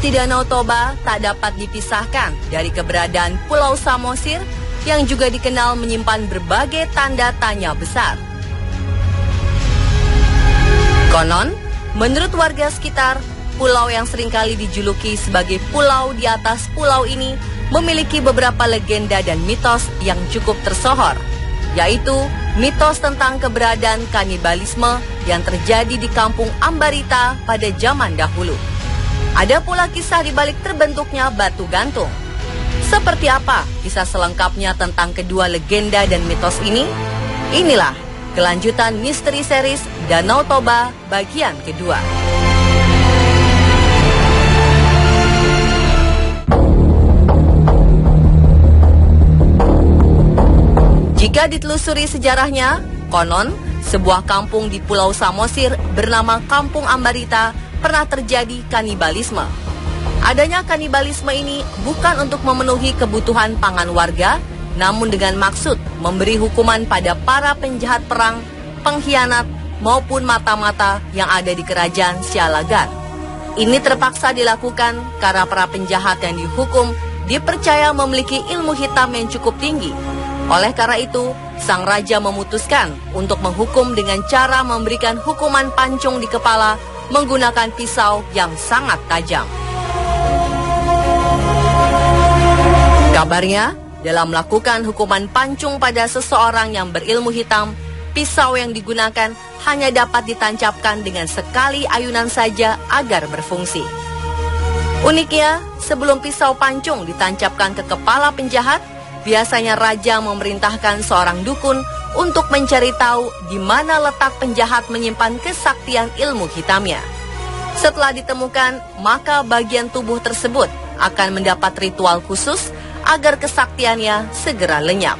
Pasti Danau Toba tak dapat dipisahkan dari keberadaan Pulau Samosir yang juga dikenal menyimpan berbagai tanda tanya besar. Konon, menurut warga sekitar, pulau yang seringkali dijuluki sebagai pulau di atas pulau ini memiliki beberapa legenda dan mitos yang cukup tersohor, yaitu mitos tentang keberadaan kanibalisme yang terjadi di kampung Ambarita pada zaman dahulu. Ada pula kisah di balik terbentuknya batu gantung. Seperti apa kisah selengkapnya tentang kedua legenda dan mitos ini? Inilah kelanjutan misteri series Danau Toba bagian kedua. Jika ditelusuri sejarahnya, konon sebuah kampung di Pulau Samosir bernama Kampung Ambarita pernah terjadi kanibalisme. Adanya kanibalisme ini bukan untuk memenuhi kebutuhan pangan warga, namun dengan maksud memberi hukuman pada para penjahat perang, pengkhianat, maupun mata-mata yang ada di kerajaan Sialagan. Ini terpaksa dilakukan karena para penjahat yang dihukum dipercaya memiliki ilmu hitam yang cukup tinggi. Oleh karena itu, sang raja memutuskan untuk menghukum dengan cara memberikan hukuman pancung di kepala menggunakan pisau yang sangat tajam. Kabarnya, dalam melakukan hukuman pancung pada seseorang yang berilmu hitam, pisau yang digunakan hanya dapat ditancapkan dengan sekali ayunan saja agar berfungsi. Uniknya, sebelum pisau pancung ditancapkan ke kepala penjahat, biasanya raja memerintahkan seorang dukun untuk mencari tahu di mana letak penjahat menyimpan kesaktian ilmu hitamnya. Setelah ditemukan, maka bagian tubuh tersebut akan mendapat ritual khusus agar kesaktiannya segera lenyap.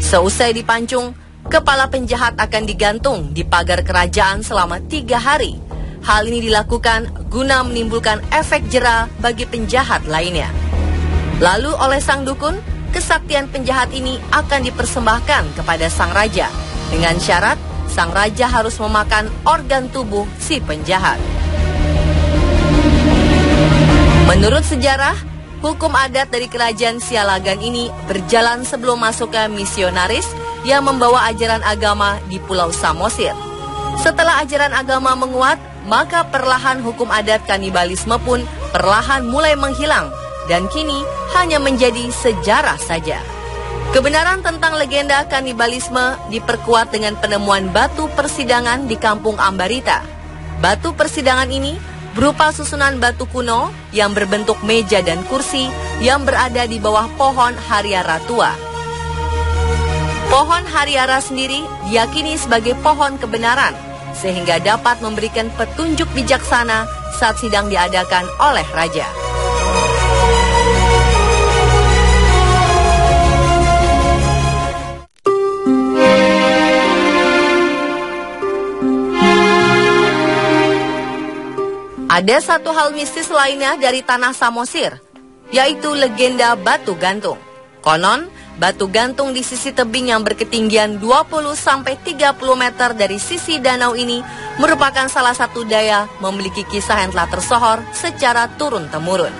Seusai dipancung, kepala penjahat akan digantung di pagar kerajaan selama 3 hari. Hal ini dilakukan guna menimbulkan efek jera bagi penjahat lainnya. Lalu oleh sang dukun, kesaktian penjahat ini akan dipersembahkan kepada sang raja, dengan syarat sang raja harus memakan organ tubuh si penjahat. Menurut sejarah, hukum adat dari kerajaan Sialagan ini berjalan sebelum masuknya misionaris yang membawa ajaran agama di Pulau Samosir. Setelah ajaran agama menguat, maka perlahan hukum adat kanibalisme pun perlahan mulai menghilang dan kini hanya menjadi sejarah saja. Kebenaran tentang legenda kanibalisme diperkuat dengan penemuan batu persidangan di Kampung Ambarita. Batu persidangan ini berupa susunan batu kuno yang berbentuk meja dan kursi yang berada di bawah pohon hariara tua. Pohon hariara sendiri diyakini sebagai pohon kebenaran, sehingga dapat memberikan petunjuk bijaksana saat sidang diadakan oleh raja. Ada satu hal mistis lainnya dari tanah Samosir, yaitu legenda batu gantung. Konon, batu gantung di sisi tebing yang berketinggian 20-30 meter dari sisi danau ini merupakan salah satu daya memiliki kisah yang telah tersohor secara turun-temurun.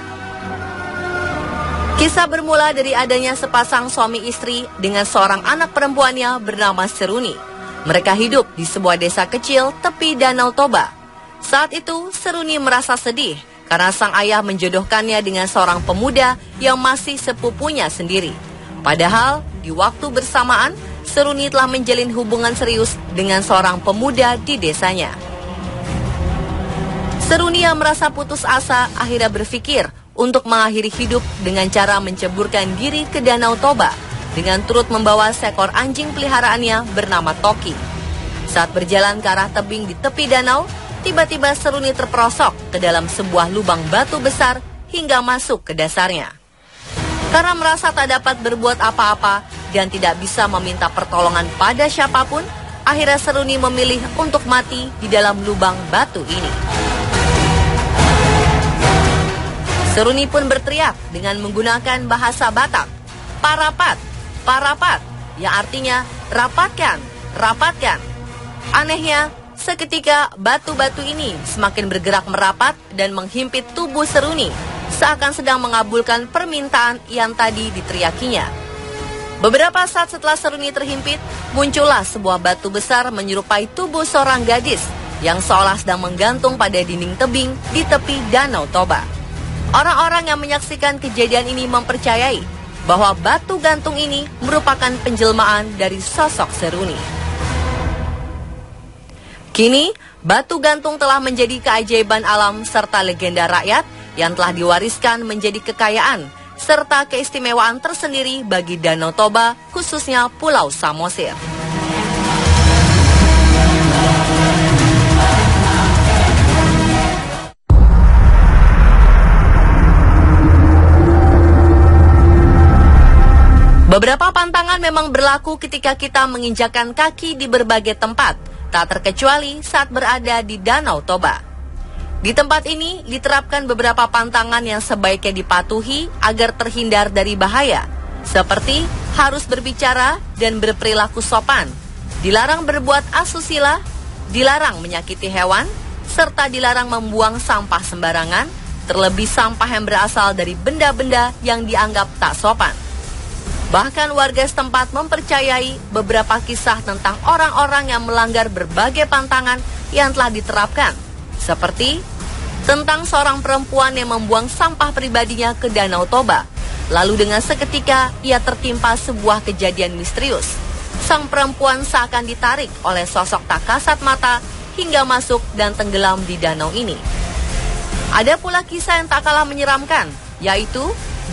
Kisah bermula dari adanya sepasang suami istri dengan seorang anak perempuannya bernama Seruni. Mereka hidup di sebuah desa kecil tepi Danau Toba. Saat itu, Seruni merasa sedih karena sang ayah menjodohkannya dengan seorang pemuda yang masih sepupunya sendiri. Padahal, di waktu bersamaan, Seruni telah menjalin hubungan serius dengan seorang pemuda di desanya. Seruni yang merasa putus asa akhirnya berpikir untuk mengakhiri hidup dengan cara menceburkan diri ke Danau Toba dengan turut membawa seekor anjing peliharaannya bernama Toki. Saat berjalan ke arah tebing di tepi danau, tiba-tiba Seruni terperosok ke dalam sebuah lubang batu besar hingga masuk ke dasarnya. Karena merasa tak dapat berbuat apa-apa dan tidak bisa meminta pertolongan pada siapapun, akhirnya Seruni memilih untuk mati di dalam lubang batu ini. Seruni pun berteriak dengan menggunakan bahasa Batak, "Parapat, parapat," yang artinya rapatkan, rapatkan. Anehnya, Seketika batu-batu ini semakin bergerak merapat dan menghimpit tubuh Seruni, seakan sedang mengabulkan permintaan yang tadi diteriakinya. Beberapa saat setelah Seruni terhimpit, muncullah sebuah batu besar menyerupai tubuh seorang gadis yang seolah sedang menggantung pada dinding tebing di tepi Danau Toba. Orang-orang yang menyaksikan kejadian ini mempercayai bahwa batu gantung ini merupakan penjelmaan dari sosok Seruni. Kini, batu gantung telah menjadi keajaiban alam serta legenda rakyat yang telah diwariskan menjadi kekayaan serta keistimewaan tersendiri bagi Danau Toba, khususnya Pulau Samosir. Beberapa pantangan memang berlaku ketika kita menginjakan kaki di berbagai tempat, tak terkecuali saat berada di Danau Toba. Di tempat ini diterapkan beberapa pantangan yang sebaiknya dipatuhi agar terhindar dari bahaya, seperti harus berbicara dan berperilaku sopan, dilarang berbuat asusila, dilarang menyakiti hewan, serta dilarang membuang sampah sembarangan, terlebih sampah yang berasal dari benda-benda yang dianggap tak sopan. Bahkan warga setempat mempercayai beberapa kisah tentang orang-orang yang melanggar berbagai pantangan yang telah diterapkan, seperti tentang seorang perempuan yang membuang sampah pribadinya ke Danau Toba, lalu dengan seketika ia tertimpa sebuah kejadian misterius. Sang perempuan seakan ditarik oleh sosok tak kasat mata hingga masuk dan tenggelam di danau ini. Ada pula kisah yang tak kalah menyeramkan, yaitu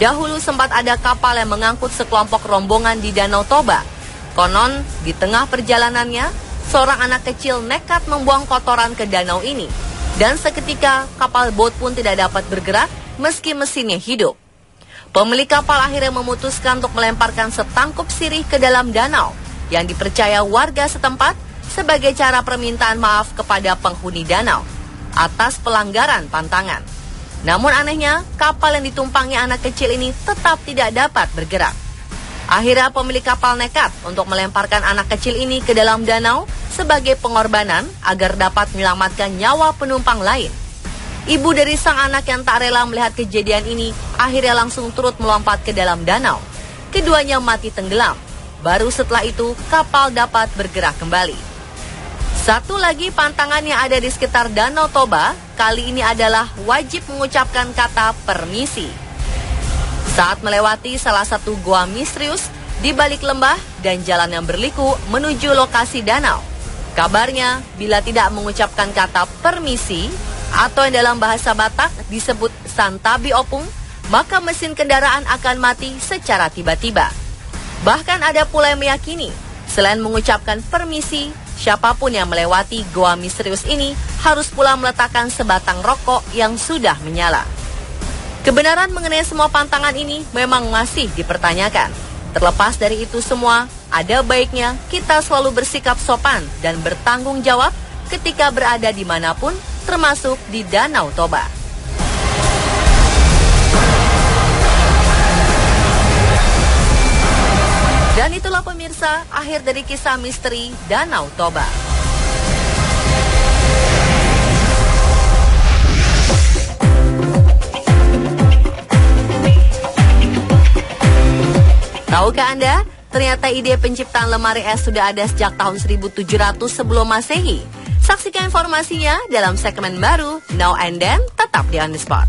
dahulu sempat ada kapal yang mengangkut sekelompok rombongan di Danau Toba. Konon, di tengah perjalanannya, seorang anak kecil nekat membuang kotoran ke danau ini. Dan seketika, kapal bot pun tidak dapat bergerak meski mesinnya hidup. Pemilik kapal akhirnya memutuskan untuk melemparkan setangkup sirih ke dalam danau, yang dipercaya warga setempat sebagai cara permintaan maaf kepada penghuni danau atas pelanggaran pantangan. Namun anehnya, kapal yang ditumpangi anak kecil ini tetap tidak dapat bergerak. Akhirnya pemilik kapal nekat untuk melemparkan anak kecil ini ke dalam danau sebagai pengorbanan agar dapat menyelamatkan nyawa penumpang lain. Ibu dari sang anak yang tak rela melihat kejadian ini akhirnya langsung turut melompat ke dalam danau. Keduanya mati tenggelam. Baru setelah itu kapal dapat bergerak kembali. Satu lagi pantangan yang ada di sekitar Danau Toba, kali ini adalah wajib mengucapkan kata permisi. Saat melewati salah satu goa misterius di balik lembah dan jalan yang berliku menuju lokasi danau. Kabarnya, bila tidak mengucapkan kata permisi, atau yang dalam bahasa Batak disebut santabi opung, maka mesin kendaraan akan mati secara tiba-tiba. Bahkan ada pula yang meyakini, selain mengucapkan permisi, siapapun yang melewati goa misterius ini harus pula meletakkan sebatang rokok yang sudah menyala. Kebenaran mengenai semua pantangan ini memang masih dipertanyakan. Terlepas dari itu semua, ada baiknya kita selalu bersikap sopan dan bertanggung jawab ketika berada dimanapun, termasuk di Danau Toba. Dan itulah pemirsa, akhir dari kisah misteri Danau Toba. Tahukah Anda, ternyata ide penciptaan lemari es sudah ada sejak tahun 1700 sebelum Masehi. Saksikan informasinya dalam segmen baru Now and Then, tetap di On The Spot.